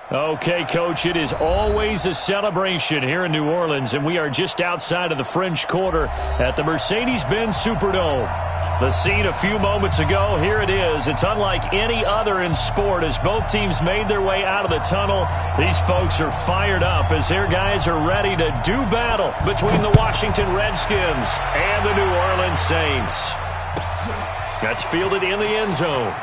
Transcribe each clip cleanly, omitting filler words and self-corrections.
Okay, Coach, it is always a celebration here in New Orleans, and we are just outside of the French Quarter at the Mercedes-Benz Superdome. The scene a few moments ago, here it is. It's unlike any other in sport as both teams made their way out of the tunnel. These folks are fired up as their guys are ready to do battle between the Washington Redskins and the New Orleans Saints. That's fielded in the end zone.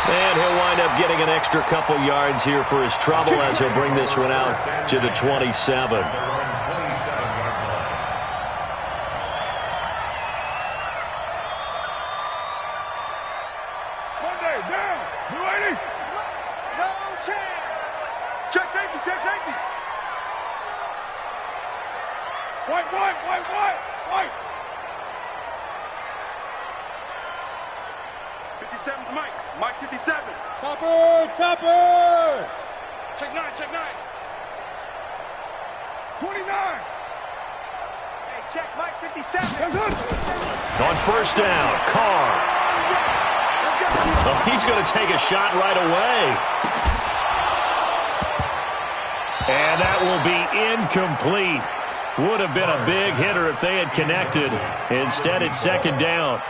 And he'll wind up getting an extra couple yards here for his trouble as he'll bring this one out to the 27. White. 57's Mike. Mike 57. Topper. Check 9. 29. Hey, check Mike 57. On first down, Carr. Oh, he's going to take a shot right away. And that will be incomplete. Would have been a big hitter if they had connected. Instead, it's second down.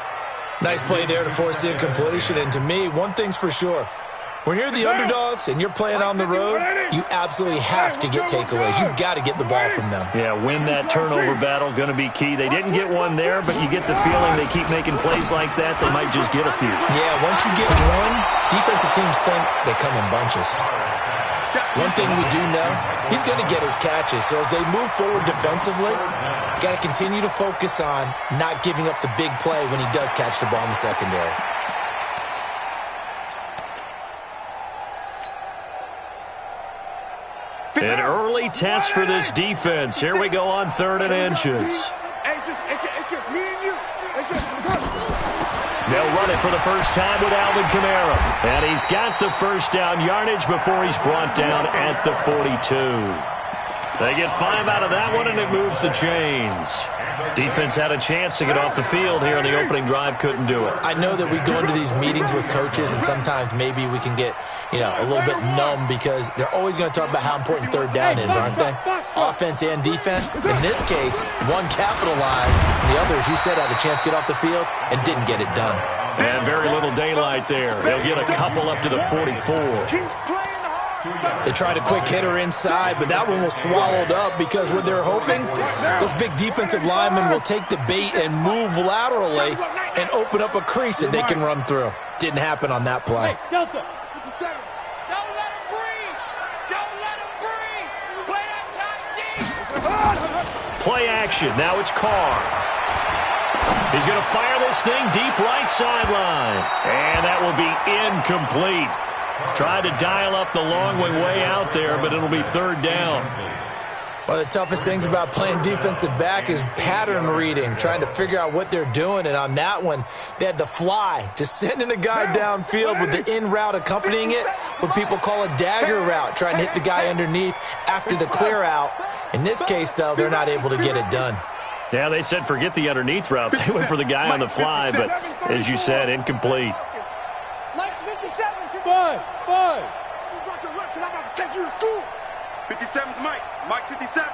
Nice play there to force the incompletion. And to me, one thing's for sure. When you're the underdogs and you're playing on the road, you absolutely have to get takeaways. You've got to get the ball from them. Yeah, win that turnover battle, going to be key. They didn't get one there, but you get the feeling they keep making plays like that, they might just get a few. Yeah, once you get one, defensive teams think they come in bunches. One thing we do know, he's going to get his catches. So as they move forward defensively, got to continue to focus on not giving up the big play when he does catch the ball in the secondary. An early test for this defense. Here we go on 3rd and inches. It's just me and you. They'll run it for the first time with Alvin Kamara. And he's got the first down yardage before he's brought down at the 42. They get 5 out of that one, and it moves the chains. Defense had a chance to get off the field here on the opening drive, couldn't do it. I know that we go into these meetings with coaches, and sometimes maybe we can get, a little bit numb because they're always going to talk about how important 3rd down is, aren't they? Offense and defense. In this case, one capitalized, and the other, as you said, had a chance to get off the field and didn't get it done. And very little daylight there. They'll get a couple up to the 44. They tried a quick hitter inside, but that one was swallowed up because what they're hoping, those big defensive linemen will take the bait and move laterally and open up a crease that they can run through. Didn't happen on that play. Hey, Delta. 57. Don't let him breathe. Don't let him breathe. Play that time deep. Play action. Now it's Carr. He's going to fire this thing deep right sideline. And that will be incomplete. Tried to dial up the long way out there, but it'll be 3rd down. One of the toughest things about playing defensive back is pattern reading, trying to figure out what they're doing. And on that one, they had the fly, just sending a guy downfield with the in route accompanying it, what people call a dagger route, trying to hit the guy underneath after the clear out. In this case, though, they're not able to get it done. Yeah, they said forget the underneath route. They went for the guy on the fly, but as you said, incomplete. Mike's 57. 5. Watch your left, because I'm about to take you to school. 57's Mike. Mike 57.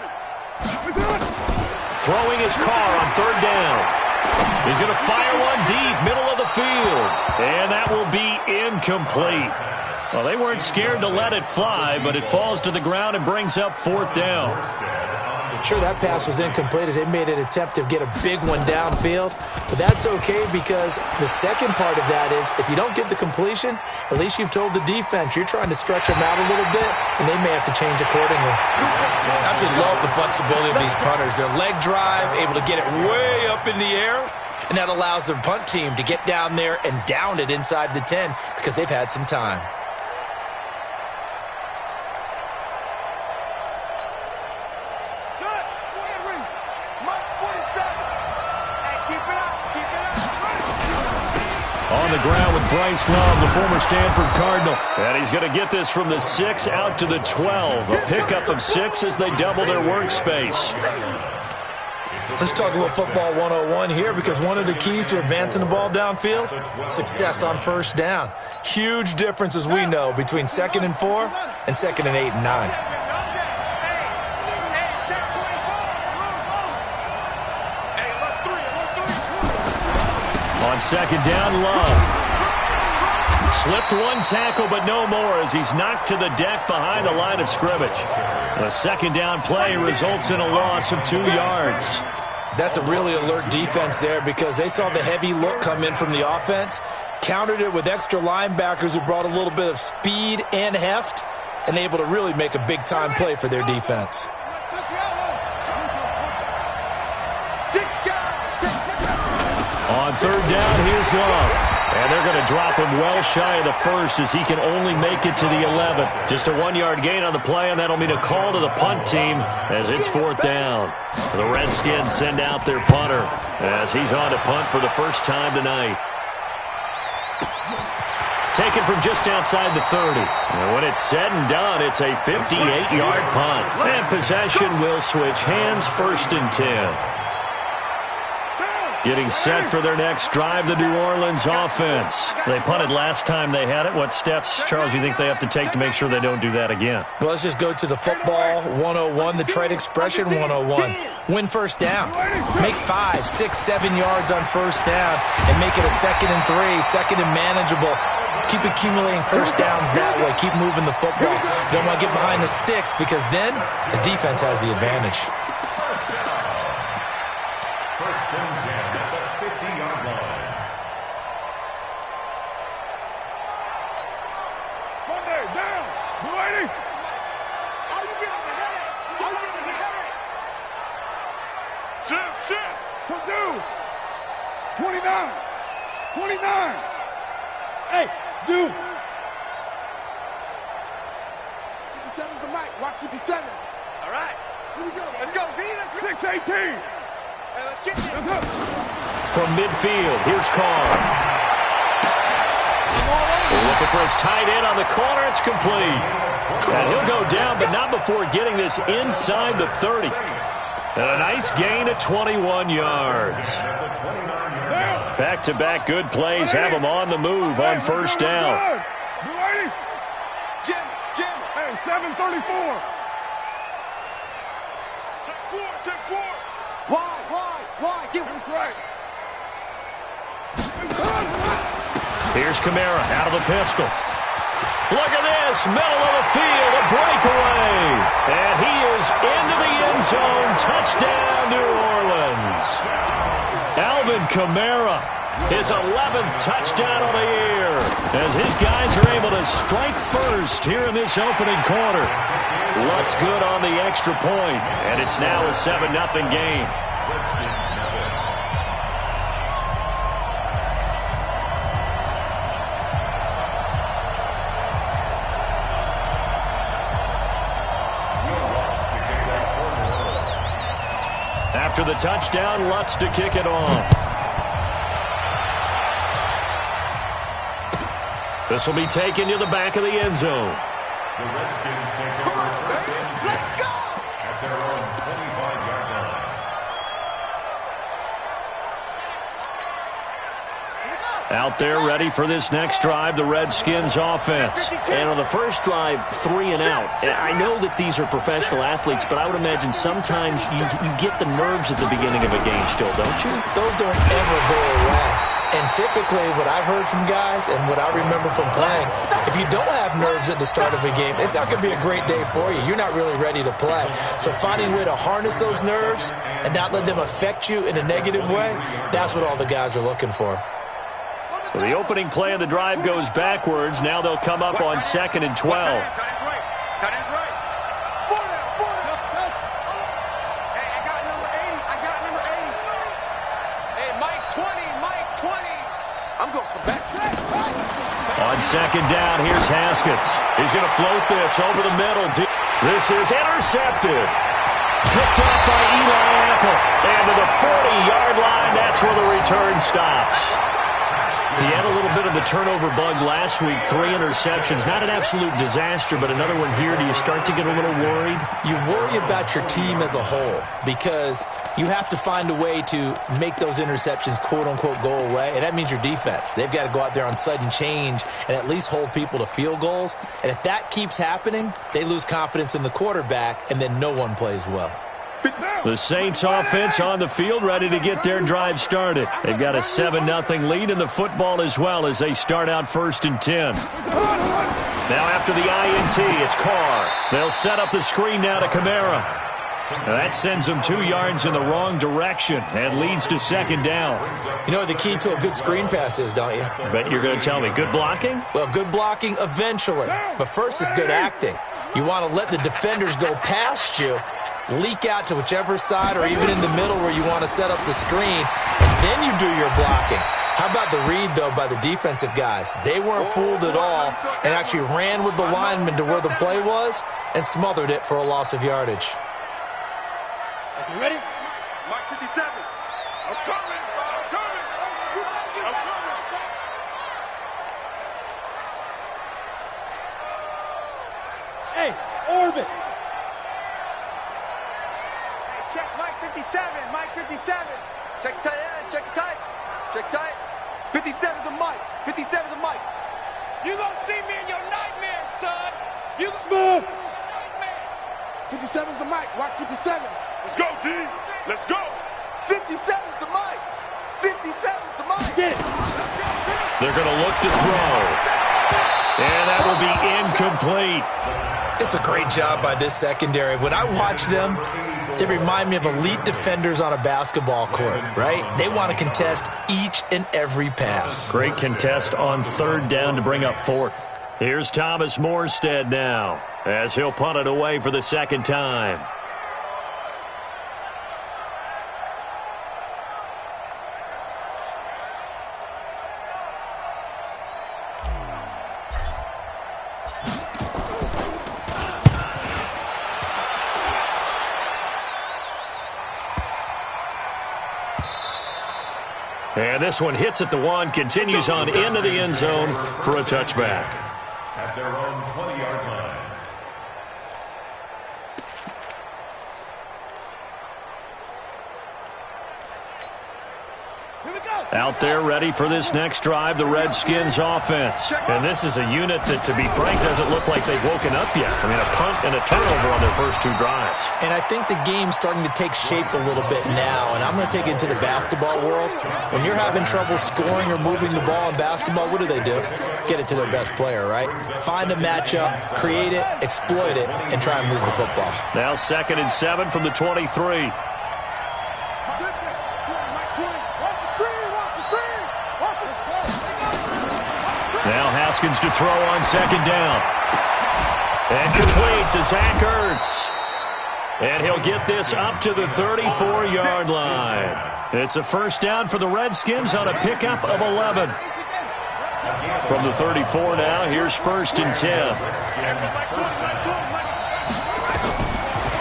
Throwing his Carr on 3rd down. He's going to fire one deep, middle of the field. And that will be incomplete. Well, they weren't scared to let it fly, but it falls to the ground and brings up 4th down. Sure, that pass was incomplete as they made an attempt to get a big one downfield. But that's okay because the second part of that is if you don't get the completion, at least you've told the defense you're trying to stretch them out a little bit, and they may have to change accordingly. I absolutely love the flexibility of these punters. Their leg drive, able to get it way up in the air, and that allows their punt team to get down there and down it inside the 10 because they've had some time. On the ground with Bryce Love, the former Stanford Cardinal. And he's going to get this from the 6 out to the 12. A pickup of 6 as they double their workspace. Let's talk a little football 101 here, because one of the keys to advancing the ball downfield, success on first down. Huge difference, as we know, between 2nd and 4 and 2nd and 8 and 9. On 2nd down, Love. Slipped one tackle, but no more, as he's knocked to the deck behind the line of scrimmage. A 2nd down play results in a loss of 2 yards. That's a really alert defense there, because they saw the heavy look come in from the offense, countered it with extra linebackers who brought a little bit of speed and heft, and able to really make a big-time play for their defense. On 3rd down, here's Love. And they're going to drop him well shy of the first, as he can only make it to the 11. Just a 1-yard gain on the play, and that'll mean a call to the punt team as it's 4th down. The Redskins send out their punter as he's on to punt for the first time tonight. Taken from just outside the 30. And when it's said and done, it's a 58-yard punt. And possession will switch hands, 1st and 10. Getting set for their next drive, the New Orleans offense. They punted last time they had it. What steps, Charles, you think they have to take to make sure they don't do that again? Well, let's just go to the football 101, the trade expression 101. Win first down. Make 5, 6, 7 yards on first down and make it a 2nd and 3, 2nd and manageable. Keep accumulating first downs that way. Keep moving the football. Don't want to get behind the sticks, because then the defense has the advantage. Purdue, 29. Hey, Zoo. 57's the mic. Watch 57. All right. Here we go. Let's go, D. Let's go. 6-18. Hey, let's get this. From midfield, here's Carr. Looking for his tight end on the corner. It's complete. And he'll go down, but not before getting this inside the 30. And a nice gain of 21 yards. Back-to-back good plays have him on the move on first down. Jim. Hey, 734. Take four. Why? Give him right. Here's Kamara out of the pistol. Look at this, middle of the field, a breakaway. And he is into the end zone. Touchdown, New Orleans. Alvin Kamara, his 11th touchdown of the year, as his guys are able to strike first here in this opening quarter. Lutz good on the extra point, and it's now a 7-0 game. After the touchdown, Lutz to kick it off. This will be taken to the back of the end zone. The Redskins take over Let's go! At their own 25-yard line. Out there ready for this next drive, the Redskins offense. And on the first drive, 3 and out. I know that these are professional athletes, but I would imagine sometimes you get the nerves at the beginning of a game still, don't you? Those don't ever go away. And typically what I've heard from guys and what I remember from playing, if you don't have nerves at the start of a game, it's not going to be a great day for you. You're not really ready to play. So finding a way to harness those nerves and not let them affect you in a negative way, that's what all the guys are looking for. So the opening play of the drive goes backwards. Now they'll come up on 2nd and 12. Tight end's right. Four down. Hey, I got number 80. Hey, Mike 20. I'm going to come back. On 2nd down, here's Haskins. He's going to float this over the middle. This is intercepted. Picked up by Eli Apple. And to the 40-yard line, that's where the return stops. He had a little bit of the turnover bug last week, 3 interceptions. Not an absolute disaster, but another one here. Do you start to get a little worried? You worry about your team as a whole because you have to find a way to make those interceptions, quote-unquote, go away, and that means your defense. They've got to go out there on sudden change and at least hold people to field goals, and if that keeps happening, they lose confidence in the quarterback, and then no one plays well. The Saints offense on the field, ready to get their drive started. They've got a 7-0 lead in the football as well as they start out 1st and 10. Now after the INT, it's Carr. They'll set up the screen now to Kamara. That sends them 2 yards in the wrong direction and leads to 2nd down. You know what the key to a good screen pass is, don't you? Bet you're going to tell me. Good blocking? Well, good blocking eventually. But first is good acting. You want to let the defenders go past you, leak out to whichever side or even in the middle where you want to set up the screen, and then you do your blocking. How about the read, though, by the defensive guys? They weren't fooled at all and actually ran with the lineman to where the play was and smothered it for a loss of yardage. You ready? Mark 57. I'm coming. I'm coming. I'm coming. Hey, Orbit. Check Mike 57. Mike 57. Check tight end. Check tight. Check tight. 57's the Mike. 57's the Mike. You gonna see me in your nightmares, son. You Smooth. nightmares. 57's the Mike. Watch 57. Let's go, D. Let's go. 57's the Mike. 57's the Mike. Get it. They're going to look to throw. And that will be incomplete. It's a great job by this secondary. When I watch them, they remind me of elite defenders on a basketball court, right? They want to contest each and every pass. Great contest on 3rd down to bring up 4th. Here's Thomas Morstead now as he'll punt it away for the 2nd time. And this one hits at the 1, continues on into the end zone for a touchback. At their own 20-yard line. Out there ready for this next drive, the Redskins offense. And this is a unit that, to be frank, doesn't look like they've woken up yet. I mean, a punt and a turnover on their first 2 drives. And I think the game's starting to take shape a little bit now, and I'm going to take it into the basketball world. When you're having trouble scoring or moving the ball in basketball, what do? Get it to their best player, right? Find a matchup, create it, exploit it, and try and move the football. Now 2nd and 7 from the 23. Now Haskins to throw on 2nd down. And complete to Zach Ertz. And he'll get this up to the 34-yard line. It's a 1st down for the Redskins on a pickup of 11. From the 34 now, here's 1st and 10.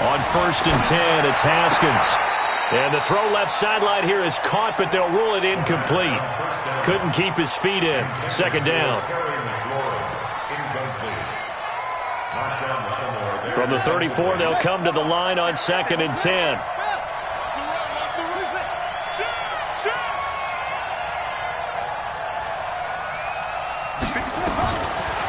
On 1st and 10, it's Haskins. And the throw left sideline here is caught, but they'll rule it incomplete. Couldn't keep his feet in. 2nd down. From the 34, they'll come to the line on 2nd and 10.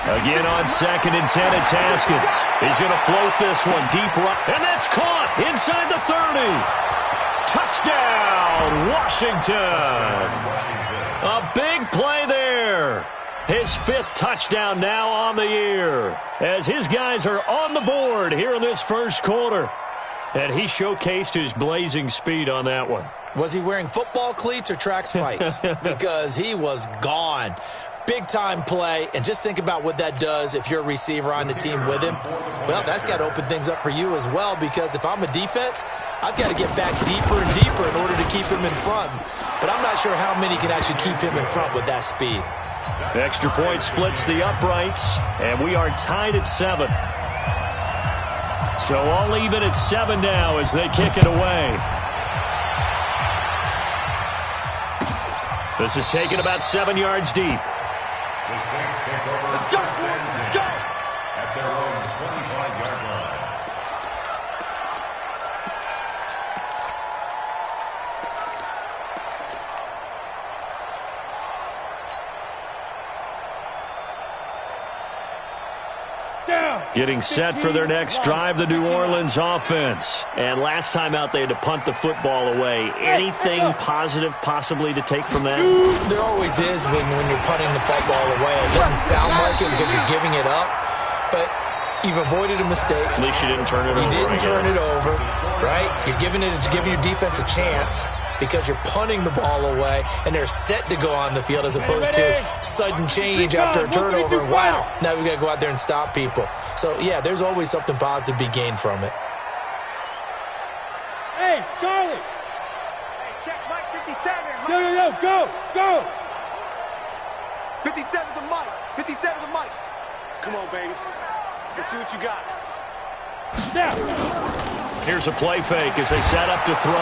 Again on 2nd and 10, it's Haskins. He's going to float this one deep right. And that's caught inside the 30. Touchdown, Washington. A big play there. His 5th touchdown now on the year as his guys are on the board here in this first quarter. And he showcased his blazing speed on that one. Was he wearing football cleats or track spikes? Because he was gone. Big-time play, and just think about what that does if you're a receiver on the team with him. Well, that's got to open things up for you as well, because if I'm a defense, I've got to get back deeper and deeper in order to keep him in front. But I'm not sure how many can actually keep him in front with that speed. Extra point splits the uprights, and we are tied at 7. So all even at 7 now as they kick it away. This is taken about 7 yards deep. The Saints take over. Let's go, let's go. At their own 25-yard line. Getting set for their next drive, the New Orleans offense. And last time out, they had to punt the football away. Anything positive possibly to take from that? There always is when you're punting the football away. It doesn't sound like it because you're giving it up, but you've avoided a mistake. At least you didn't turn it over. You didn't turn it over, right? You're giving your defense a chance because you're punting the ball away, and they're set to go on the field as opposed to sudden change after a turnover. Wow, now we got to go out there and stop people. So, yeah, there's always something positive to be gained from it. Hey, Charlie. Hey, check Mike 57. Yo, go. 57 to Mike. 57 to Mike. Come on, baby. Let's see what you got. Now. Here's a play fake as they set up to throw.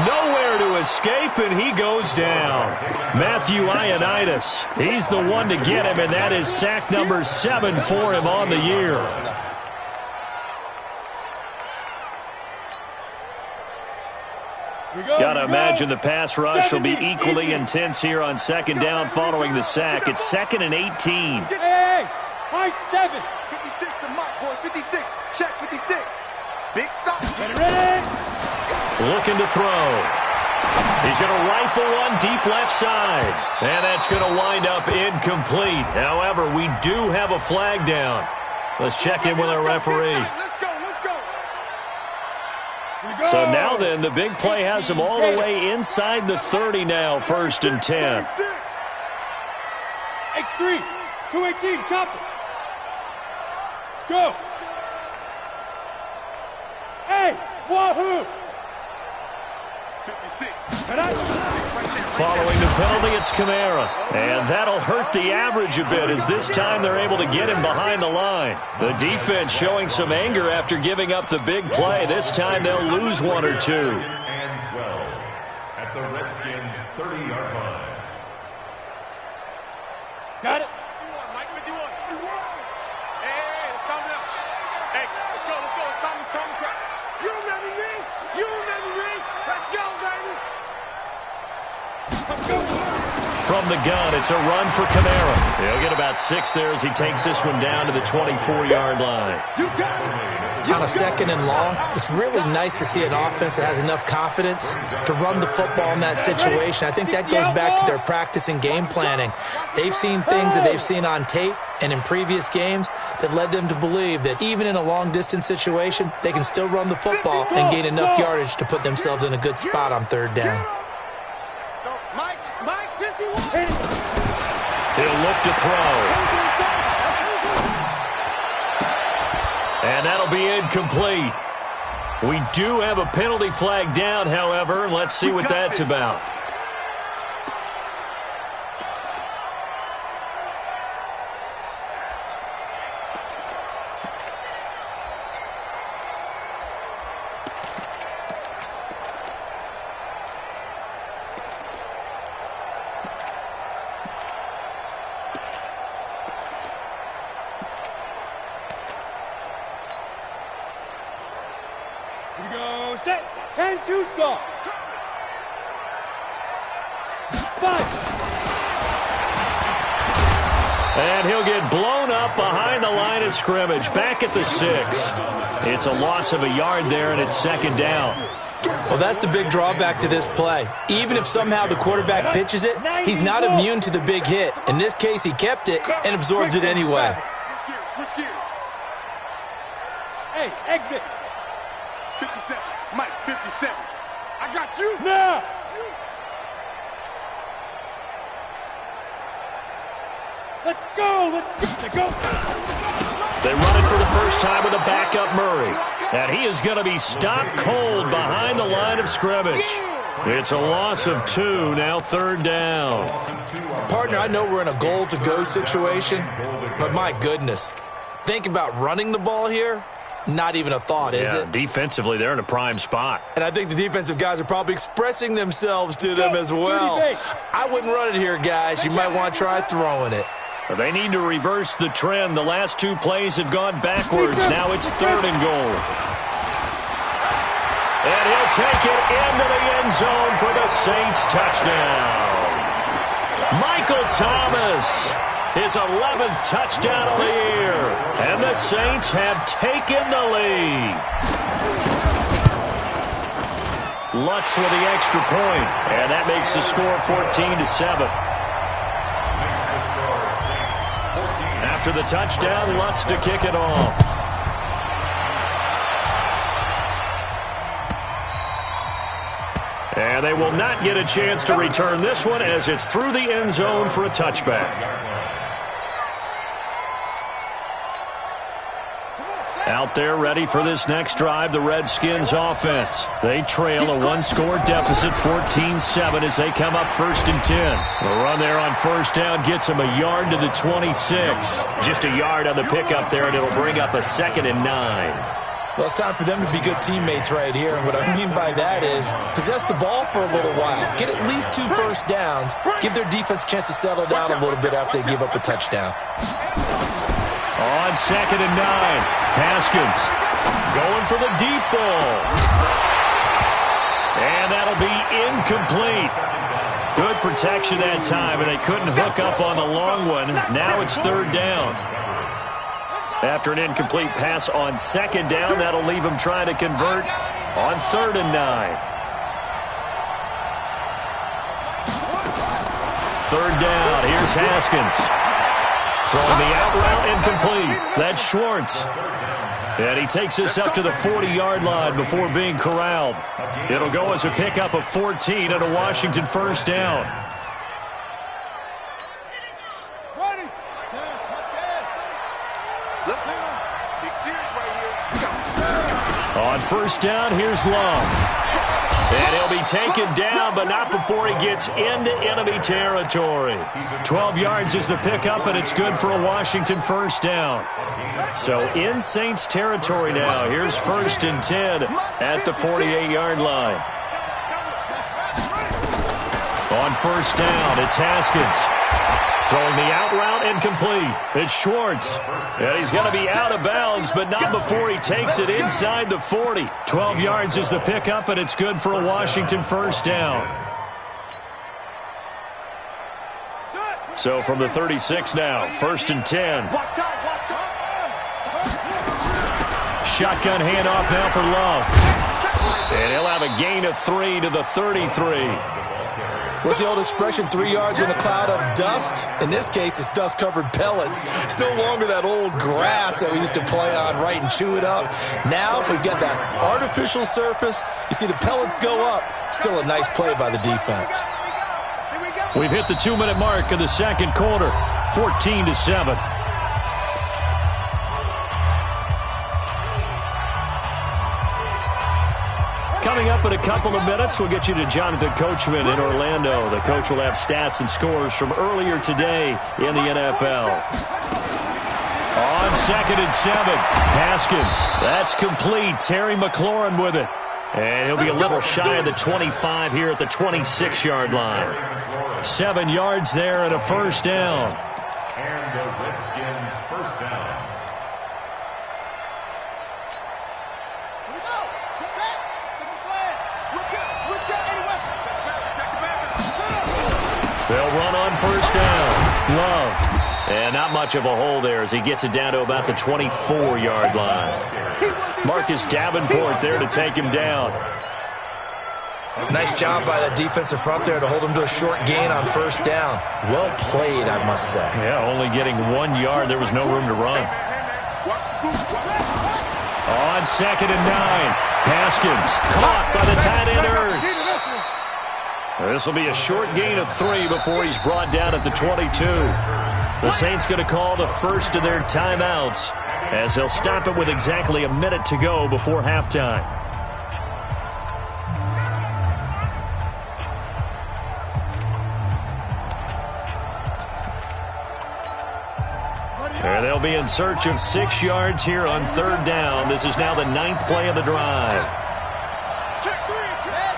Nowhere to escape, and he goes down. Matthew Ioannidis. He's the one to get him, and that is sack number 7 for him on the year. Got to imagine the pass rush will be equally intense here on second down following the sack. It's 2nd and 18. Hey, high 7. 56 to Mike, boys. 56. Check 56. Big stop. Ready? Looking to throw. He's going to rifle one deep left side. And that's going to wind up incomplete. However, we do have a flag down. Let's check in with our referee. Let's go. So now then, the big play has him all the way inside the 30 now, 1st and 10. X3, 218, chop it. Go. Hey, wahoo. 56. Following the penalty, it's Kamara. And that'll hurt the average a bit as this time they're able to get him behind the line. The defense showing some anger after giving up the big play. This time they'll lose 1 or 2. And 12 at the Redskins' 30-yard line. Got it. 51, Mike 51. Hey, let's calm down. Hey, let's go. It's time to practice. You remember me? Let's go, baby. From the gun, it's a run for Kamara. He'll get about 6 there as he takes this one down to the 24-yard line. You got it. On a 2nd and long, it's really nice to see an offense that has enough confidence to run the football in that situation. I think that goes back to their practice and game planning. They've seen things that they've seen on tape and in previous games that led them to believe that even in a long-distance situation, they can still run the football and gain enough yardage to put themselves in a good spot on 3rd down. Mike 51. He'll look to throw. And that'll be incomplete. We do have a penalty flag down, however. Let's see what that's about. Here we go, set. 10-2 saw. 5. And he'll get blown up behind the line of scrimmage. Back at the 6. It's a loss of a yard there, and it's 2nd down. Well, that's the big drawback to this play. Even if somehow the quarterback pitches it, he's not immune to the big hit. In this case, he kept it and absorbed it anyway. Switch gears. Hey, exit. 57. Mike 57. I got you. Now. Let's go. They run it for the first time with a backup Murray. And he is going to be stopped cold behind the line of scrimmage. It's a loss of 2, now 3rd down. Partner, I know we're in a goal-to-go situation, but my goodness, think about running the ball here. Not even a thought, is it? Defensively, they're in a prime spot. And I think the defensive guys are probably expressing themselves to them as well. I wouldn't run it here, guys. You might want to try throwing it. They need to reverse the trend. The last two plays have gone backwards. Now it's 3rd and goal. And he'll take it into the end zone for the Saints touchdown. Michael Thomas, his 11th touchdown of the year. And the Saints have taken the lead. Lutz with the extra point, and that makes the score 14-7. After the touchdown, Lutz to kick it off. And they will not get a chance to return this one as it's through the end zone for a touchback. Out there ready for this next drive, the Redskins offense. They trail a one-score deficit, 14-7, as they come up 1st and 10. The run there on 1st down gets them a yard to the 26. Just a yard on the pickup there, and it'll bring up a 2nd and 9. Well, it's time for them to be good teammates right here. And what I mean by that is possess the ball for a little while. Get at least 2 first downs. Give their defense a chance to settle down a little bit after they give up a touchdown. On 2nd and 9, Haskins going for the deep ball. And that'll be incomplete. Good protection that time, and they couldn't hook up on the long one. Now it's 3rd down. After an incomplete pass on 2nd down, that'll leave them trying to convert on 3rd and 9. 3rd down, here's Haskins. Throwing the out route incomplete. That's Schwartz. And he takes this up to the 40-yard line before being corralled. It'll go as a pickup of 14 and a Washington 1st down. On 1st down, here's Love. And he'll be taken down, but not before he gets into enemy territory. 12 yards is the pickup, and it's good for a Washington 1st down. So in Saints territory now. Here's 1st and 10 at the 48-yard line. On 1st down, it's Haskins. Throwing the out route incomplete. It's Schwartz. And he's going to be out of bounds, but not before he takes it inside the 40. 12 yards is the pickup, and it's good for a Washington 1st down. So from the 36 now, 1st and 10. Shotgun handoff now for Love. And he'll have a gain of 3 to the 33. What's the old expression, 3 yards in a cloud of dust? In this case, it's dust-covered pellets. It's no longer that old grass that we used to play on, right, and chew it up. Now we've got that artificial surface. You see the pellets go up. Still a nice play by the defense. We've hit the 2-minute mark of the 2nd quarter, 14-7. Coming up in a couple of minutes, we'll get you to Jonathan Coachman in Orlando. The coach will have stats and scores from earlier today in the NFL. On 2nd and 7, Haskins. That's complete. Terry McLaurin with it. And he'll be a little shy of the 25 here at the 26-yard line. 7 yards there and a 1st down. And the Redskins 1st down. They'll run on 1st down. Love. And not much of a hole there as he gets it down to about the 24-yard line. Marcus Davenport there to take him down. Nice job by the defensive front there to hold him to a short gain on 1st down. Well played, I must say. Yeah, only getting 1 yard. There was no room to run. On 2nd and 9, Haskins caught by the tight end Ertz. This will be a short gain of 3 before he's brought down at the 22. The Saints going to call the first of their timeouts as they'll stop it with exactly a minute to go before halftime. And they'll be in search of 6 yards here on 3rd down. This is now the 9th play of the drive. Check 3, check.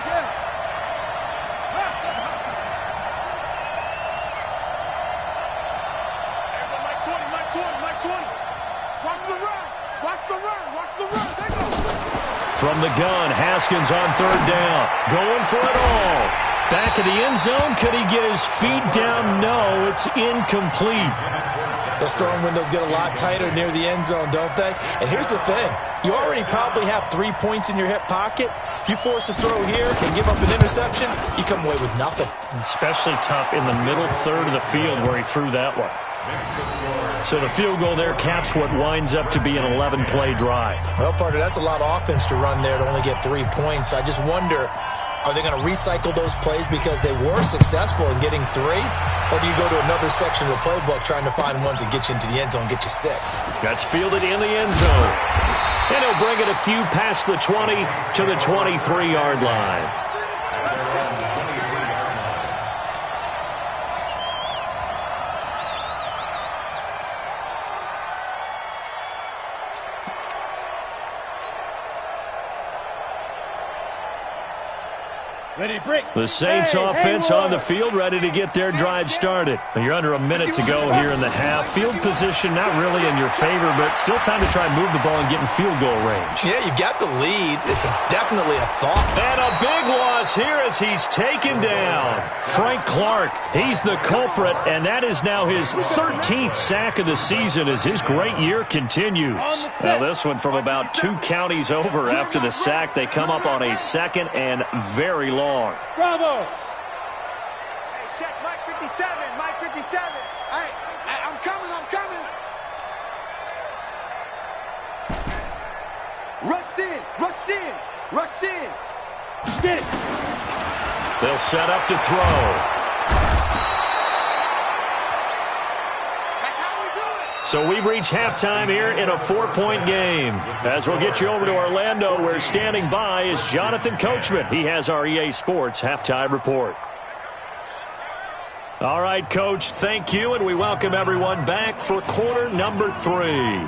Mike 20, Mike 20, Mike 20. Watch the run. Watch the run. Watch the run. They go. From the gun, Haskins on 3rd down. Going for it all. Back of the end zone. Could he get his feet down? No, it's incomplete. Those throwing windows get a lot tighter near the end zone, don't they? And here's the thing. You already probably have 3 points in your hip pocket. You force a throw here and give up an interception, you come away with nothing. Especially tough in the middle third of the field where he threw that one. So the field goal there caps what winds up to be an 11-play drive. Well, partner, that's a lot of offense to run there to only get 3 points. I just wonder, are they going to recycle those plays because they were successful in getting 3? Or do you go to another section of the playbook trying to find ones that get you into the end zone and get you 6? That's fielded in the end zone. And he'll bring it a few past the 20 to the 23-yard line. The Saints offense on the field, ready to get their drive started. You're under a minute to go here in the half. Field position not really in your favor, but still time to try and move the ball and get in field goal range. Yeah, you've got the lead. It's definitely a thought. And a big loss here as he's taken down. Frank Clark, he's the culprit, and that is now his 13th sack of the season as his great year continues. Now this one from about 2 counties over after the sack. They come up on a 2nd and very long. Bravo. Hey, check Mike 57. Mike 57. Hey, I'm coming. I'm coming. Rush in. Rush in. Rush in. Get it. They'll set up to throw. That's how we do it. So we've reached halftime here in a 4-point game. As we'll get you over to Orlando, where standing by is Jonathan Coachman. He has our EA Sports halftime report. All right, Coach, thank you, and we welcome everyone back for quarter number 3.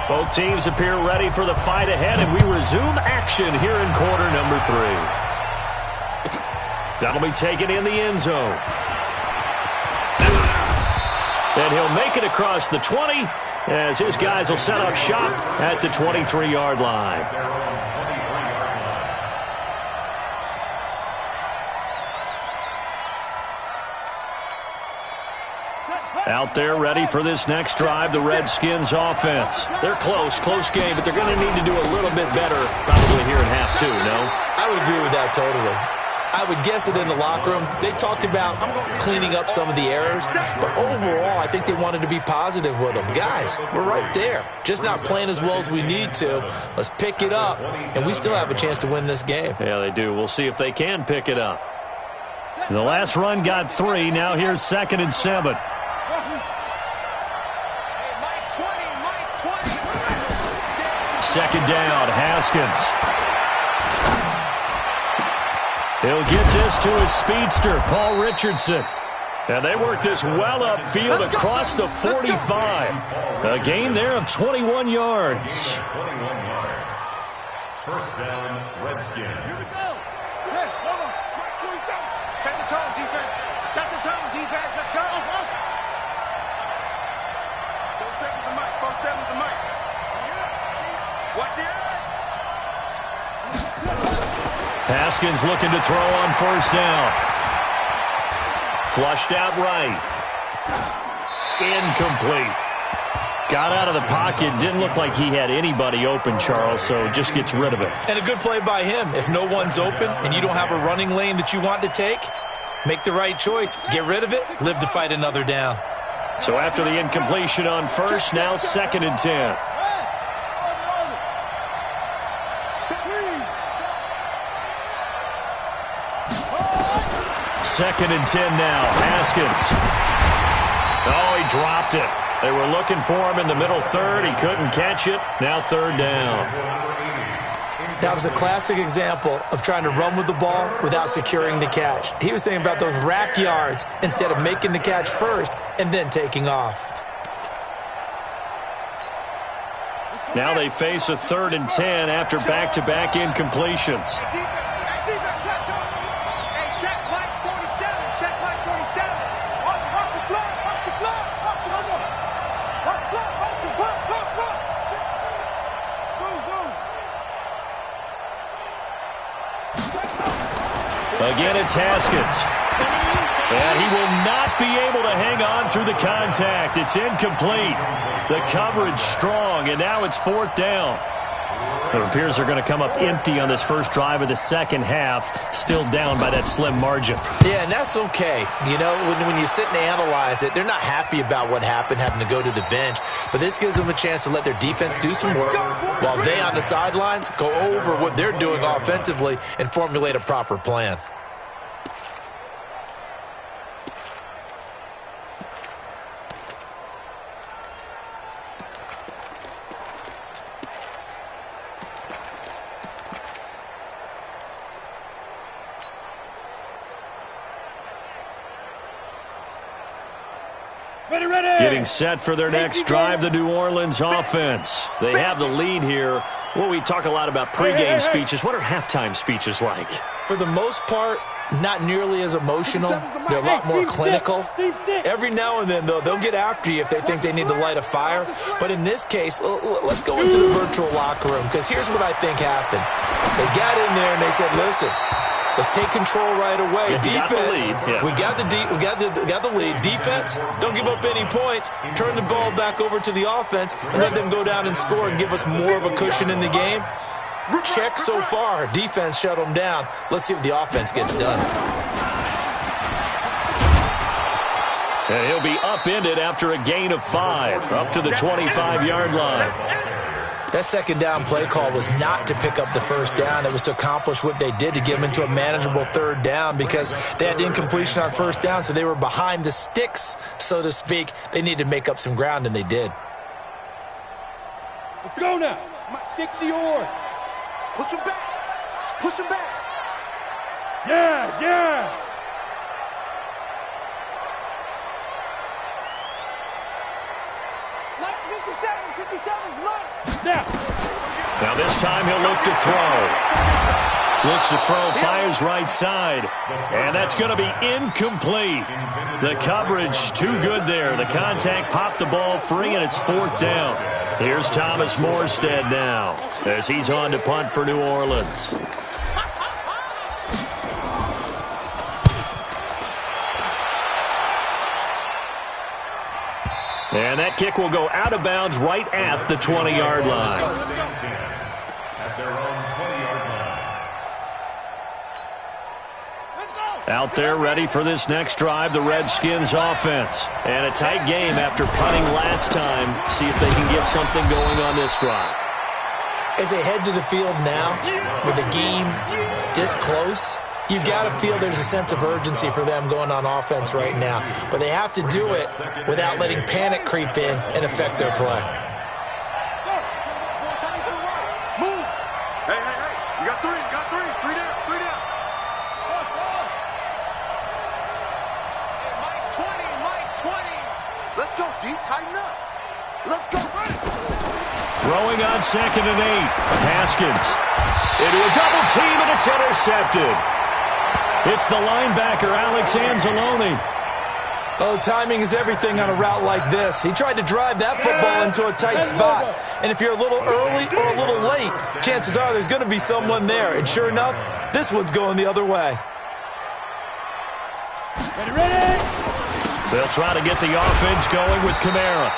Both teams appear ready for the fight ahead, and we resume action here in quarter number 3. That'll be taken in the end zone. And he'll make it across the 20 as his guys will set up shop at the 23-yard line. Out there ready for this next drive, the Redskins offense. They're close game, but they're going to need to do a little bit better probably here in half 2, no? I would agree with that totally. I would guess it in the locker room. They talked about cleaning up some of the errors, but overall, I think they wanted to be positive with them. Guys, we're right there. Just not playing as well as we need to. Let's pick it up, and we still have a chance to win this game. Yeah, they do. We'll see if they can pick it up. The last run got 3. Now here's 2nd and 7. Second down, Haskins. He'll get this to his speedster, Paul Richardson. And they work this well upfield across the 45. A gain there of 21 yards. 21 yards. First down, Redskins. Here we go. Hey, hold on. Set the tone, defense. Set the tone, defense. Let's go. Go 7 with the mic. Go 7 with the mic. Watch the eye. Haskins looking to throw on first down. Flushed out right. Incomplete. Got out of the pocket. Didn't look like he had anybody open, Charles, so just gets rid of it. And a good play by him. If no one's open and you don't have a running lane that you want to take, make the right choice. Get rid of it. Live to fight another down. So after the incompletion on first, now 2nd and 10. Second and 10 now. Haskins. Oh, he dropped it. They were looking for him in the middle third. He couldn't catch it. Now 3rd down. That was a classic example of trying to run with the ball without securing the catch. He was thinking about those rack yards instead of making the catch first and then taking off. Now they face a 3rd and 10 after back-to-back incompletions. Again, it's Haskins. And he will not be able to hang on through the contact. It's incomplete. The coverage strong, and now it's 4th down. It appears they're going to come up empty on this first drive of the second half, still down by that slim margin. Yeah, and that's okay. You know, when you sit and analyze it, they're not happy about what happened, having to go to the bench. But this gives them a chance to let their defense do some work while they on the sidelines go over what they're doing offensively and formulate a proper plan. Getting set for their next drive, the New Orleans offense. They have the lead here. Well, we talk a lot about pregame speeches. What are halftime speeches like? For the most part, not nearly as emotional. They're a lot more clinical. Every now and then, though, they'll get after you if they think they need to light a fire. But in this case, let's go into the virtual locker room, because here's what I think happened. They got in there and they said, listen, let's take control right away. Defense, we got the lead. Defense, don't give up any points. Turn the ball back over to the offense and let them go down and score and give us more of a cushion in the game. Check so far. Defense shut them down. Let's see if the offense gets done. And he'll be upended after a gain of 5, up to the 25-yard line. That second down play call was not to pick up the first down. It was to accomplish what they did, to get them into a manageable 3rd down, because they had incompletion on first down, so they were behind the sticks, so to speak. They needed to make up some ground, and they did. Let's go now. 60 yards. Push him back. Push him back. Yes, yes. Nice 57. 57's mine. Now this time he'll look to throw. Looks to throw, fires right side. And that's going to be incomplete. The coverage too good there. The contact popped the ball free, and it's 4th down. Here's Thomas Morstead now as he's on to punt for New Orleans. And that kick will go out of bounds right at the 20-yard line. At their own 20-yard line. Out there ready for this next drive, the Redskins offense. And a tight game after punting last time. See if they can get something going on this drive. As they head to the field now, with the game this close, you've got to feel there's a sense of urgency for them going on offense right now. But they have to do it without letting panic creep in and affect their play. Move. Hey. You got 3. You got 3. 3 down. 3 down. Hey, Mike 20. Let's go, D. Tighten up. Let's go. Throwing on 2nd and 8. Haskins into a double team, and it's intercepted. It's the linebacker, Alex Anzalone. Oh, timing is everything on a route like this. He tried to drive that football into a tight spot. And if you're a little early or a little late, chances are there's going to be someone there. And sure enough, this one's going the other way. Ready? They'll try to get the offense going with Kamara.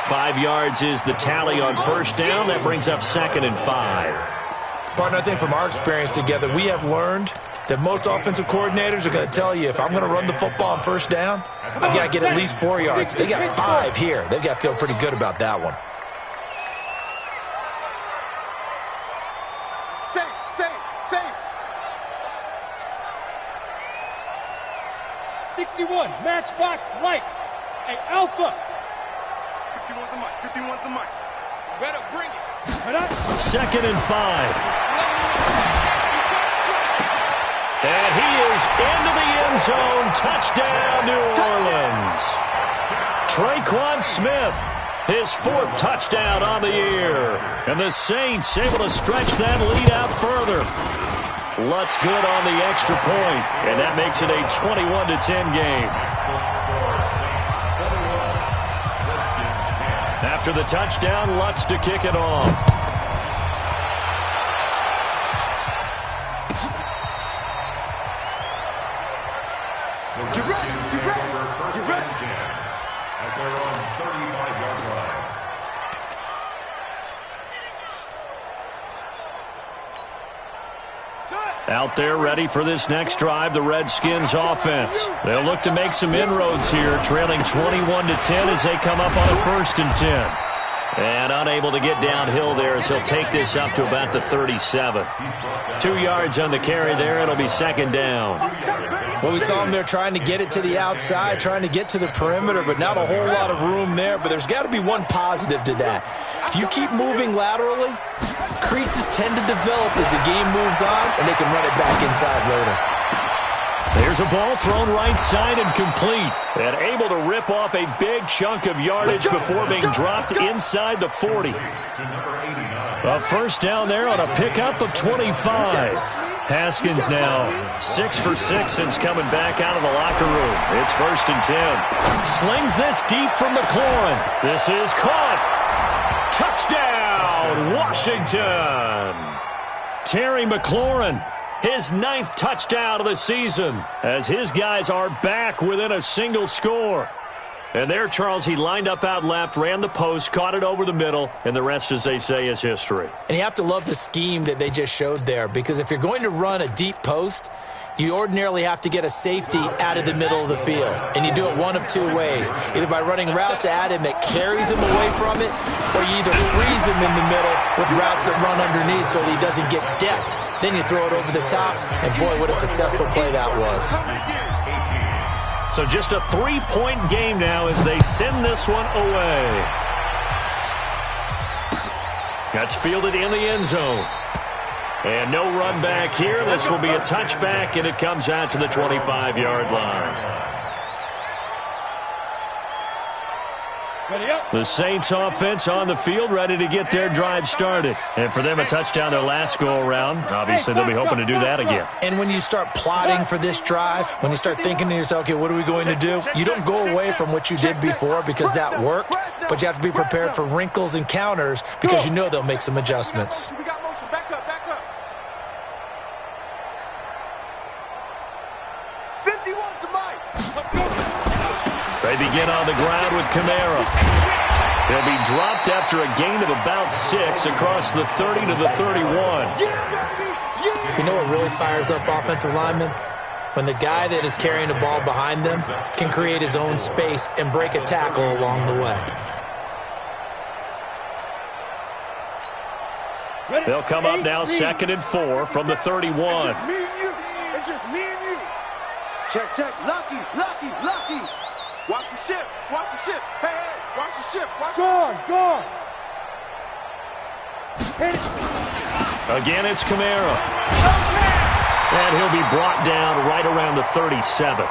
5 yards is the tally on first down. That brings up 2nd and 5. Partner, I think from our experience together, we have learned that most offensive coordinators are going to tell you, if I'm going to run the football on first down, I've got to get at least 4 yards. They got 5 here. They've got to feel pretty good about that one. Safe. 61, matchbox lights. Hey, Alpha. 51's the mic. 51's the mic. Better bring it. 2nd and 5. And he is into the end zone. Touchdown, New Orleans. Traquan Smith, his 4th touchdown on the year. And the Saints able to stretch that lead out further. Lutz good on the extra point, and that makes it a 21-10 game. After the touchdown, Lutz to kick it off. Get ready, get ready, get ready. At their own 35-yard line. Out there ready for this next drive, the Redskins offense. They'll look to make some inroads here, trailing 21-10 as they come up on a 1st and 10. And unable to get downhill there as he'll take this up to about the 37. 2 yards on the carry there. It'll be 2nd down. Well, we saw him there trying to get it to the outside, trying to get to the perimeter, but not a whole lot of room there. But there's got to be one positive to that. If you keep moving laterally, creases tend to develop as the game moves on, and they can run it back inside later. There's a ball thrown right side and complete. And able to rip off a big chunk of yardage before being dropped inside the 40. A 1st down there on a pickup of 25. Haskins now 6 for 6 since coming back out of the locker room. It's 1st and 10. Slings this deep from McLaurin. This is caught. Touchdown, Washington. Terry McLaurin, his 9th touchdown of the season, as his guys are back within a single score. And there, Charles, he lined up out left, ran the post, caught it over the middle, and the rest, as they say, is history. And you have to love the scheme that they just showed there, because if you're going to run a deep post, you ordinarily have to get a safety out of the middle of the field. And you do it one of 2 ways. Either by running routes at him that carries him away from it, or you either freeze him in the middle with routes that run underneath so that he doesn't get depth. Then you throw it over the top, and boy, what a successful play that was. So just a 3-point game now as they send this one away. That's fielded in the end zone. And no run back here. This will be a touchback, and it comes out to the 25-yard line. The Saints offense on the field, ready to get their drive started. And for them, a touchdown their last go-around. Obviously, they'll be hoping to do that again. And when you start plotting for this drive, when you start thinking to yourself, okay, what are we going to do? You don't go away from what you did before because that worked, but you have to be prepared for wrinkles and counters because you know they'll make some adjustments. We got motion. Back up, back up. 51 to Mike. They begin on the ground with Kamara. They'll be dropped after a gain of about 6 across the 30 to the 31. You know what really fires up offensive linemen? When the guy that is carrying the ball behind them can create his own space and break a tackle along the way. They'll come up now 2nd and 4 from the 31. It's just me and you. It's just me and you. Check, check. Lucky, lucky, lucky. Watch the ship. Watch the ship. Hey, hey. Watch the ship. Watch the ship. Gone. Again, it's Kamara. And he'll be brought down right around the 37.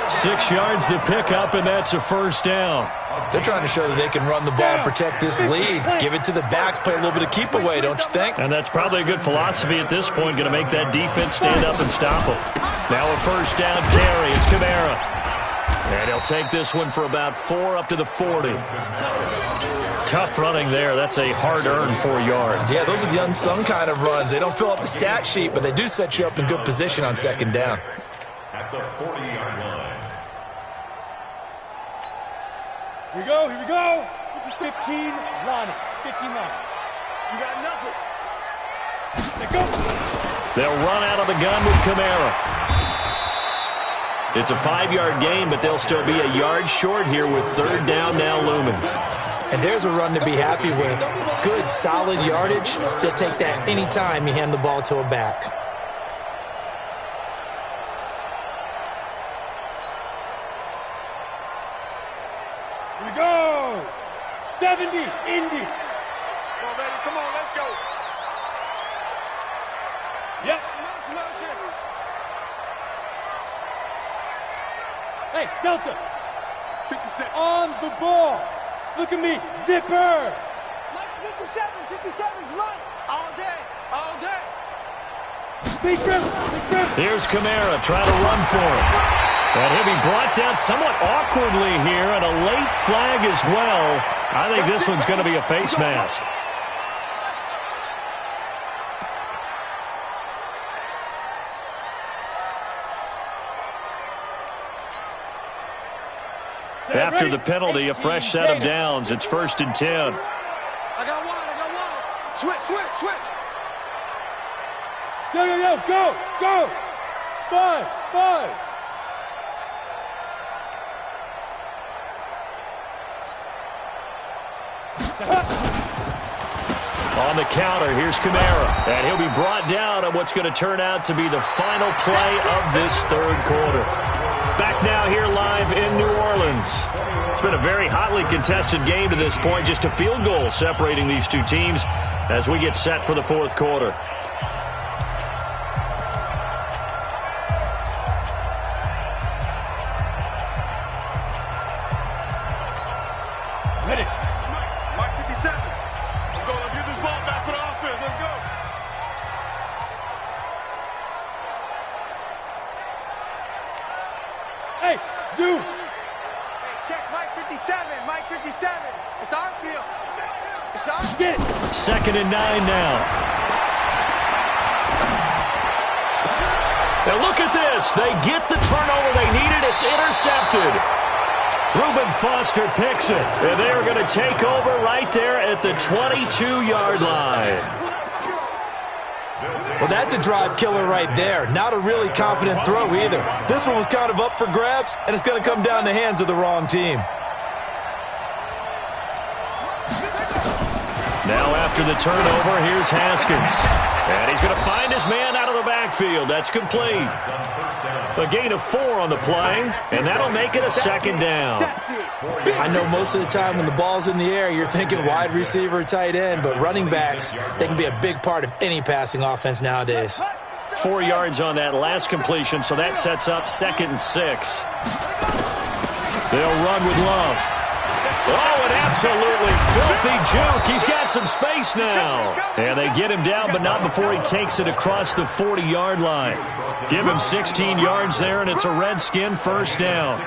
6 yards the pickup, and that's a 1st down. They're trying to show that they can run the ball and protect this lead. Give it to the backs, play a little bit of keep away, don't you think? And that's probably a good philosophy at this point, going to make that defense stand up and stop them. Now a 1st down carry. It's Kamara. And he'll take this one for about 4 up to the 40. Tough running there. That's a hard-earned 4 yards. Yeah, those are the unsung kind of runs. They don't fill up the stat sheet, but they do set you up in good position on 2nd down. At the 40-yard line. Here we go, here we go. 15, Lonnie. 15 Lonnie. You got nothing. Let go. They'll run out of the gun with Kamara. It's a 5-yard gain, but they'll still be a yard short here with 3rd down now looming. And there's a run to be happy with. Good, solid yardage. They'll take that any time you hand the ball to a back. Here we go. 70, Indy. Come on, baby. Come on, Hey, Delta. 57. On the ball. Look at me. Zipper. Mike's 57. 57's Mike. All day. All day. Big grip. Big grip. Here's Kamara trying to run for it. And he'll be brought down somewhat awkwardly here, and a late flag as well. I think this one's going to be a face mask. After the penalty, a fresh set of downs. It's 1st and 10. I got one. Switch. Go. 5. On the counter, here's Kamara. And he'll be brought down on what's going to turn out to be the final play of this third quarter. Back now here live in New Orleans. It's been a very hotly contested game to this point. Just a field goal separating these two teams as we get set for the fourth quarter. Ready. Mike 57. Let's go. Let's get this ball back for the offense. Let's go. Hey, Zoo. Hey, check Mike 57. Mike 57. It's our field. It's our field. Get it. 2nd and 9 now. Now look at this. They get the turnover they needed. It's intercepted. Reuben Foster picks it. And they are going to take over right there at the 22-yard line. Well, that's a drive killer right there. Not a really confident throw either. This one was kind of up for grabs, and it's going to come down the hands of the wrong team. Now after the turnover, here's Haskins. And he's going to find his man out of the backfield. That's complete. A gain of 4 on the play, and that'll make it a 2nd down. I know most of the time when the ball's in the air, you're thinking wide receiver, tight end, but running backs, they can be a big part of any passing offense nowadays. 4 yards on that last completion, so that sets up 2nd and 6. They'll run with Love. Oh, an absolutely filthy juke. He's got some space now. And they get him down, but not before he takes it across the 40-yard line. Give him 16 yards there, and it's a Redskin first down.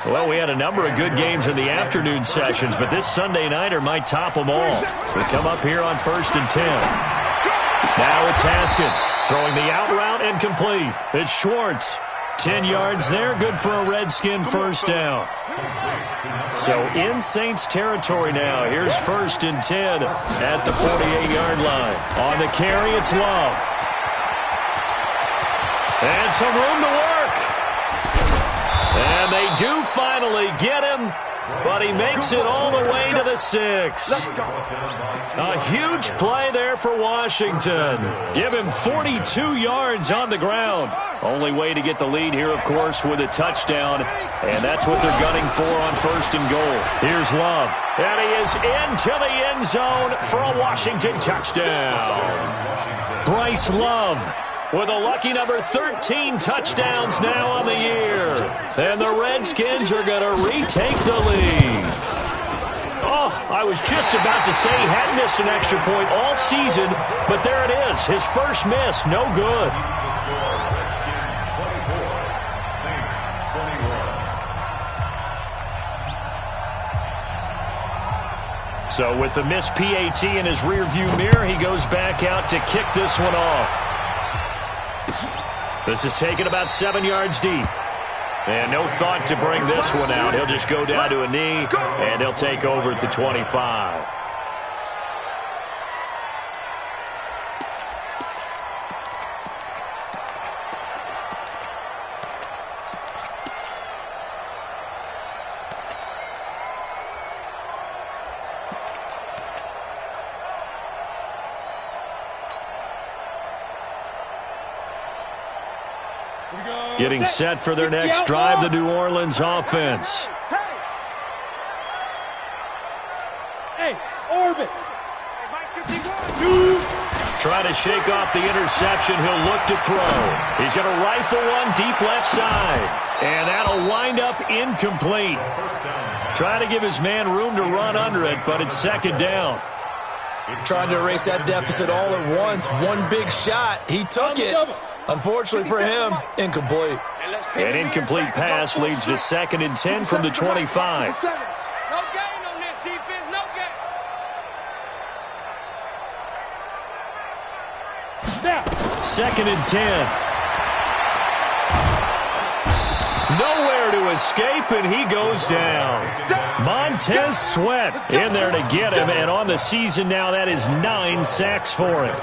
Well, we had a number of good games in the afternoon sessions, but this Sunday nighter might top them all. We come up here on 1st and 10. Now it's Haskins throwing the out route and complete. It's Schwartz. 10 yards there, good for a Redskin first down. So in Saints territory now. Here's 1st and 10 at the 48-yard line. On the carry, it's Love. And some room to work. And they do finally get him, but he makes it all the way to the 6. A huge play there for Washington. Give him 42 yards on the ground. Only way to get the lead here, of course, with a touchdown. And that's what they're gunning for on 1st and goal. Here's Love. And he is into the end zone for a Washington touchdown. Bryce Love with a lucky number 13 touchdowns now on the year. And the Redskins are going to retake the lead. Oh, I was just about to say he hadn't missed an extra point all season, but there it is. His first miss, no good. So with the missed PAT in his rearview mirror, he goes back out to kick this one off. This is taken about 7 yards deep. And no thought to bring this one out. He'll just go down to a knee, and they'll take over at the 25. Getting set for their next drive, the New Orleans offense. Hey, orbit. Hey, Mike 51. Trying to shake off the interception. He'll look to throw. He's going to rifle one deep left side. And that'll wind up incomplete. Trying to give his man room to run under it, but it's second down. Trying to erase that deficit all at once. One big shot. He took it. Unfortunately for him, incomplete. An incomplete pass leads to 2nd and 10 from the 25. No gain on this defense, no gain. Now. 2nd and 10. Nowhere to escape, and he goes down. Montez Sweat in there to get him, and on the season now, that is 9 sacks for him.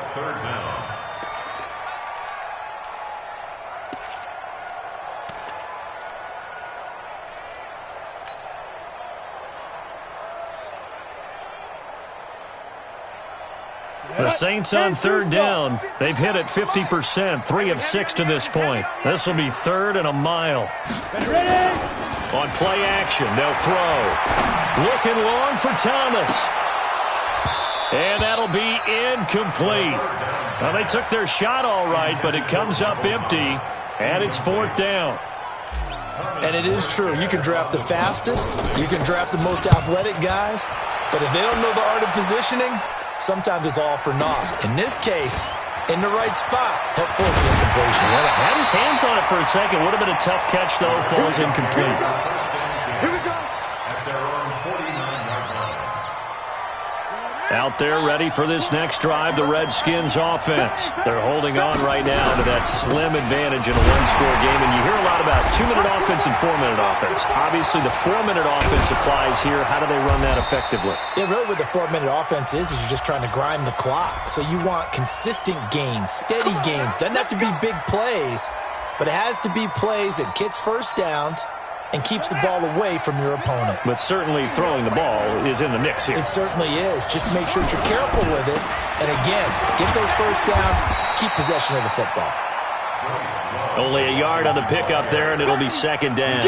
The Saints on 3rd down. They've hit it 50%, 3 of 6 to this point. This will be 3rd and a mile. On play action, they'll throw. Looking long for Thomas. And that'll be incomplete. Well, they took their shot all right, but it comes up empty, and it's 4th down. And it is true. You can draft the fastest. You can draft the most athletic guys. But if they don't know the art of positioning, sometimes it's all for naught. In this case, in the right spot, help force the incompletion. Had his hands on it for a second. Would have been a tough catch, though. Falls incomplete. Here we go. Out there ready for this next drive, the Redskins offense. They're holding on right now to that slim advantage in a one-score game. And you hear a lot about 2-minute offense and 4-minute offense. Obviously, the 4-minute offense applies here. How do they run that effectively? Yeah, really what the 4-minute offense is you're just trying to grind the clock. So you want consistent gains, steady gains. Doesn't have to be big plays, but it has to be plays that gets first downs and keeps the ball away from your opponent. But certainly throwing the ball is in the mix here. It certainly is. Just make sure that you're careful with it. And again, get those first downs, keep possession of the football. Only a yard on the pickup there, and it'll be 2nd down.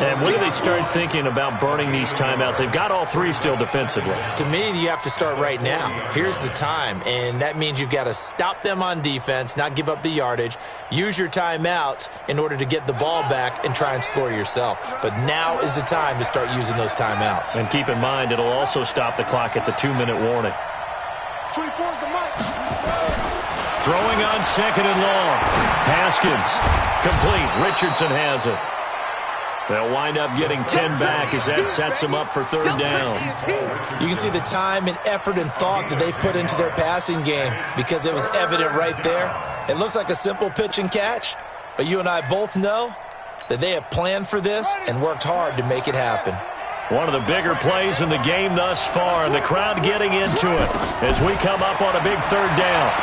And when do they start thinking about burning these timeouts? They've got all 3 still defensively. To me, you have to start right now. Here's the time, and that means you've got to stop them on defense, not give up the yardage, use your timeouts in order to get the ball back and try and score yourself. But now is the time to start using those timeouts. And keep in mind, it'll also stop the clock at the 2-minute warning. 24 is the mic. Throwing on 2nd and long. Haskins, complete. Richardson has it. They'll wind up getting 10 back as that sets them up for 3rd down. You can see the time and effort and thought that they put into their passing game because it was evident right there. It looks like a simple pitch and catch, but you and I both know that they have planned for this and worked hard to make it happen. One of the bigger plays in the game thus far, and the crowd getting into it as we come up on a big 3rd down.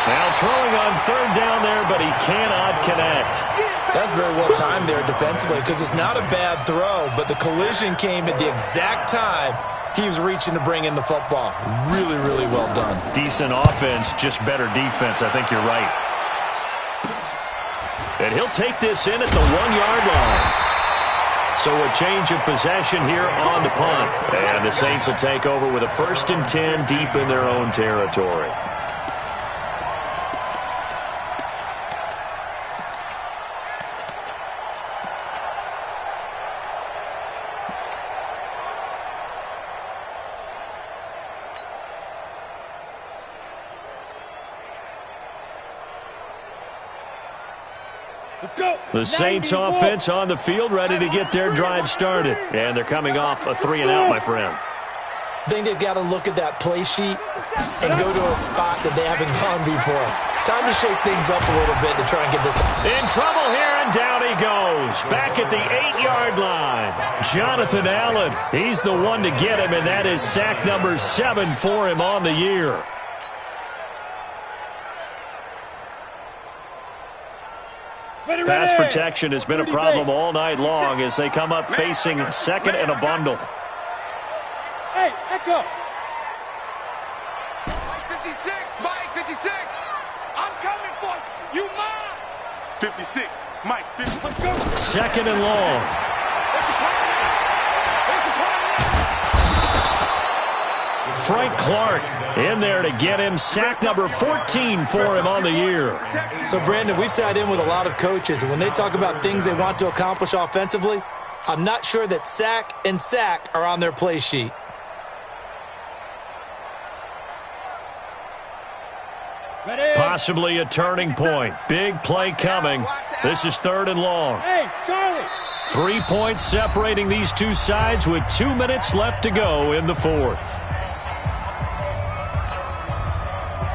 Now throwing on 3rd down there, but he cannot connect. That's very well timed there defensively because it's not a bad throw, but the collision came at the exact time he was reaching to bring in the football. Really, really well done. Decent offense, just better defense. I think you're right. And he'll take this in at the 1-yard line. So a change of possession here on the punt. And the Saints will take over with a 1st and 10 deep in their own territory. The Saints offense on the field, ready to get their drive started. And they're coming off a 3-and-out, my friend. I think they've got to look at that play sheet and go to a spot that they haven't gone before. Time to shake things up a little bit to try and get this. In trouble here, and down he goes. Back at the 8-yard line. Jonathan Allen, he's the one to get him, and that is sack number 7 for him on the year. Pass protection has been a problem all night long as they come up facing 2nd and a bundle. Hey, echo. Mike 56, Mike 56. I'm coming for you. You mine. 56, Mike 56. 2nd and long. Frank Clark in there to get him sack number 14 for him on the year. So, Brandon, we sat in with a lot of coaches, and when they talk about things they want to accomplish offensively, I'm not sure that sack and sack are on their play sheet. Possibly a turning point. Big play coming. This is 3rd and long. Hey, Charlie. 3 points separating these two sides with 2 minutes left to go in the 4th.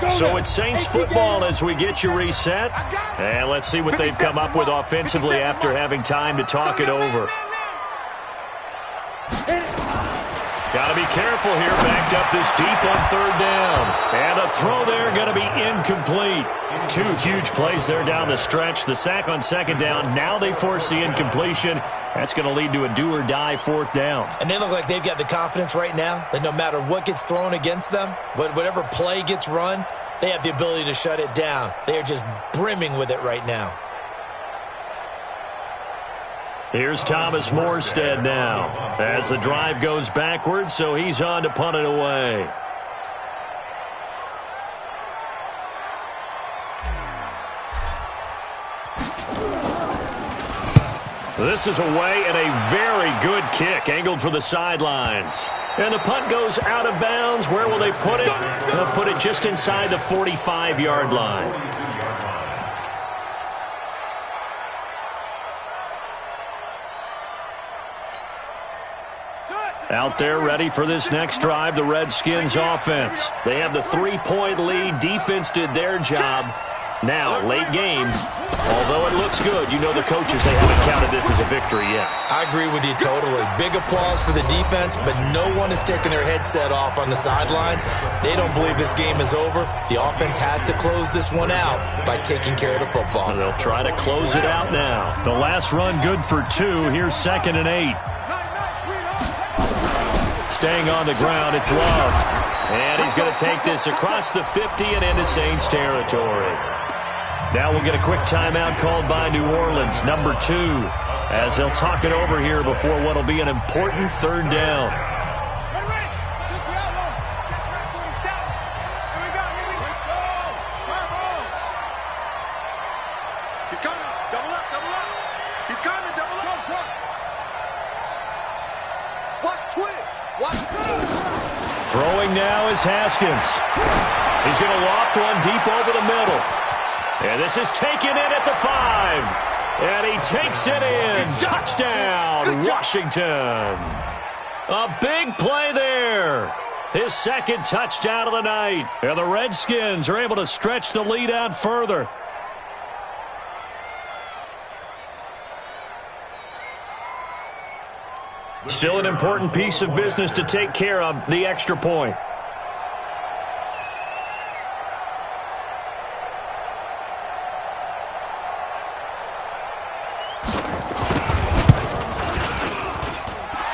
So it's Saints football as we get you reset. And let's see what they've come up with offensively after having time to talk it over. Got to be careful here, backed up this deep on 3rd down. And a throw there going to be incomplete. 2 huge plays there down the stretch. The sack on 2nd down. Now they force the incompletion. That's going to lead to a do-or-die 4th down. And they look like they've got the confidence right now that no matter what gets thrown against them, whatever play gets run, they have the ability to shut it down. They are just brimming with it right now. Here's Thomas Morstead now as the drive goes backwards, so he's on to punt it away. This is away and a very good kick angled for the sidelines. And the punt goes out of bounds. Where will they put it? They'll put it just inside the 45-yard line. Out there ready for this next drive, the Redskins offense. They have the 3-point lead. Defense did their job. Now, late game, although it looks good, you know the coaches, they haven't counted this as a victory yet. I agree with you totally. Big applause for the defense, but no one is taking their headset off on the sidelines. They don't believe this game is over. The offense has to close this one out by taking care of the football. And they'll try to close it out now. The last run good for 2. Here's 2nd and 8. Staying on the ground, it's Love. And he's going to take this across the 50 and into Saints territory. Now we'll get a quick timeout called by New Orleans, number 2, as they'll talk it over here before what will be an important 3rd down. He's coming. Double up, double up. He's coming, double up. Watch twist. Watch twist. Throwing now is Haskins. He's going to loft one deep over the middle. And this is taken in at the 5. And he takes it in. Touchdown, Washington. A big play there. His 2nd touchdown of the night. And the Redskins are able to stretch the lead out further. Still an important piece of business to take care of, the extra point.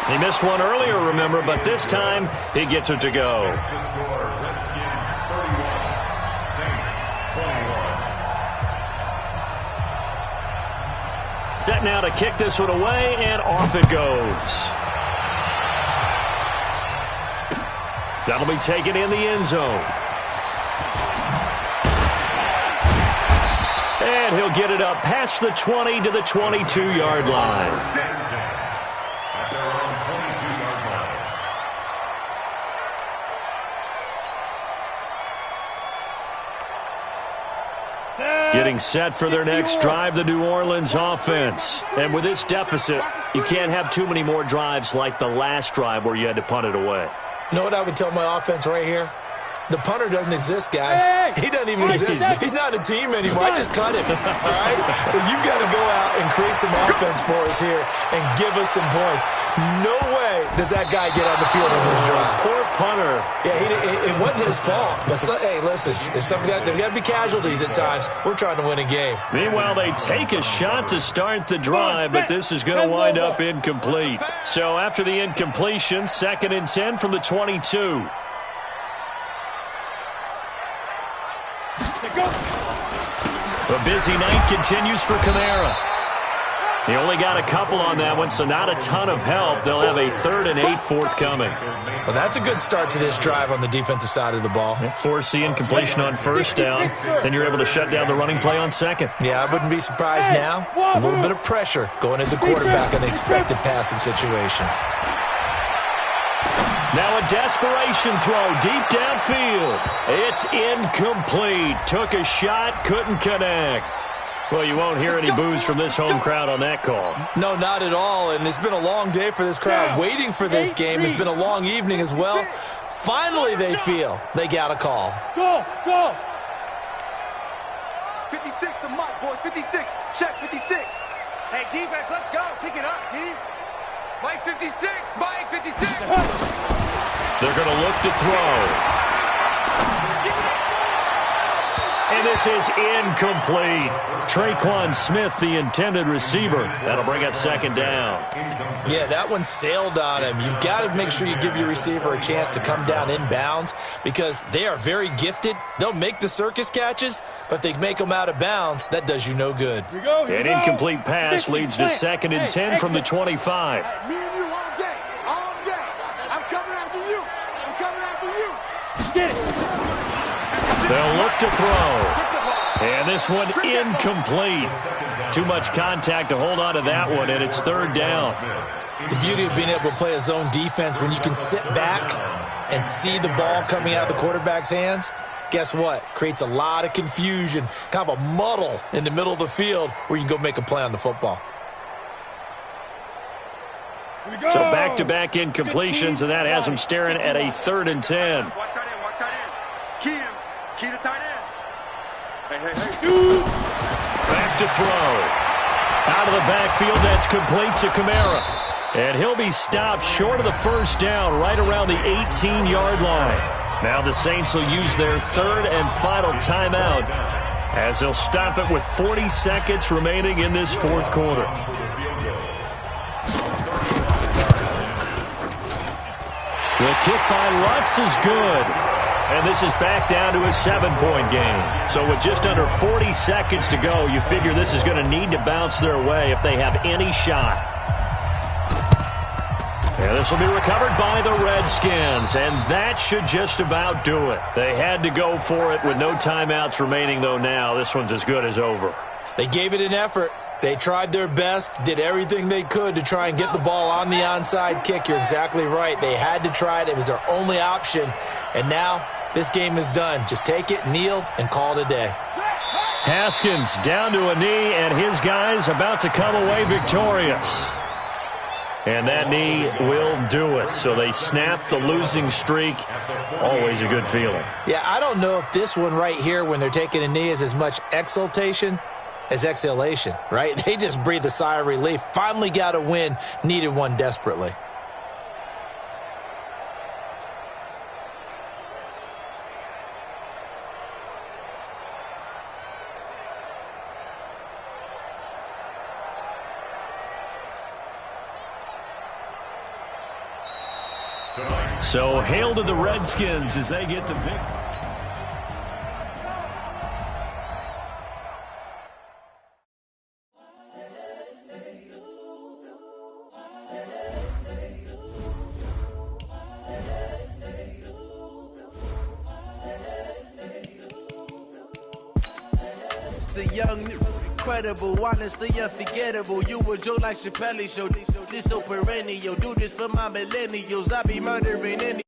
He missed one earlier, remember, but this time he gets it to go. Set now to kick this one away, and off it goes. That'll be taken in the end zone. And he'll get it up past the 20 to the 22-yard line. Getting set for their next drive, the New Orleans offense. And with this deficit, you can't have too many more drives like the last drive where you had to punt it away. You know what I would tell my offense right here? The punter doesn't exist, guys. He doesn't even exist. He's not a team anymore. I just cut him. All right? So you've got to go out and create some offense for us here and give us some points. No way does that guy get on the field on this drive. Poor punter. Yeah, it wasn't his fault. But hey, listen, there's got to be casualties at times. We're trying to win a game. Meanwhile, they take a shot to start the drive, but this is going to wind up incomplete. So after the incompletion, 2nd and 10 from the 22. A busy night continues for Kamara. He only got a couple on that one, so not a ton of help. They'll have a 3rd and 8 forthcoming. Well, that's a good start to this drive on the defensive side of the ball. Forcing incompletion on 1st down. Then you're able to shut down the running play on 2nd. Yeah, I wouldn't be surprised now. A little bit of pressure going into the quarterback in the expected passing situation. Now a desperation throw deep downfield. It's incomplete. Took a shot, couldn't connect. Well, you won't hear any boos from this home crowd on that call. No, not at all, and it's been a long day for this crowd. Waiting for this game. It's been a long evening as well. Finally, they feel they got a call. Go, go. 56 to Mike, boys. 56. Check 56. Hey, defense, let's go. Pick it up, D. Mike 56. Mike 56. They're going to look to throw. And this is incomplete. Traquan Smith, the intended receiver. That'll bring up 2nd down. Yeah, that one sailed on him. You've got to make sure you give your receiver a chance to come down inbounds because they are very gifted. They'll make the circus catches, but they make them out of bounds. That does you no good. An incomplete pass leads to 2nd and 10 from the 25. Me and you all day. All day. I'm coming after you. I'm coming after you. Get it. They'll look to throw. And this one incomplete. Too much contact to hold on to that one, and it's 3rd down. The beauty of being able to play a zone defense when you can sit back and see the ball coming out of the quarterback's hands, guess what? Creates a lot of confusion, kind of a muddle in the middle of the field where you can go make a play on the football. So back-to-back incompletions, and that has them staring at a 3rd and 10. Watch tight end. Watch tight end. Key him. Key the tight end. Hey. Back to throw. Out of the backfield, that's complete to Kamara. And he'll be stopped short of the 1st down, right around the 18-yard line. Now the Saints will use their 3rd and final timeout as they'll stop it with 40 seconds remaining in this 4th quarter. The kick by Lutz is good. And this is back down to a 7-point game. So with just under 40 seconds to go, you figure this is going to need to bounce their way if they have any shot. And this will be recovered by the Redskins, and that should just about do it. They had to go for it with no timeouts remaining, though now this one's as good as over. They gave it an effort. They tried their best, did everything they could to try and get the ball on the onside kick. You're exactly right. They had to try it. It was their only option. And now this game is done. Just take it, kneel, and call it a day. Haskins down to a knee, and his guys about to come away victorious. And that knee will do it. So they snap the losing streak. Always a good feeling. Yeah, I don't know if this one right here when they're taking a knee is as much exultation as exhalation, right? They just breathe a sigh of relief. Finally got a win, needed one desperately. So hail to the Redskins as they get the victory. The young, incredible, honestly unforgettable. You a joke like Chappelle Show. This so perennial. Do this for my millennials. I be murdering any.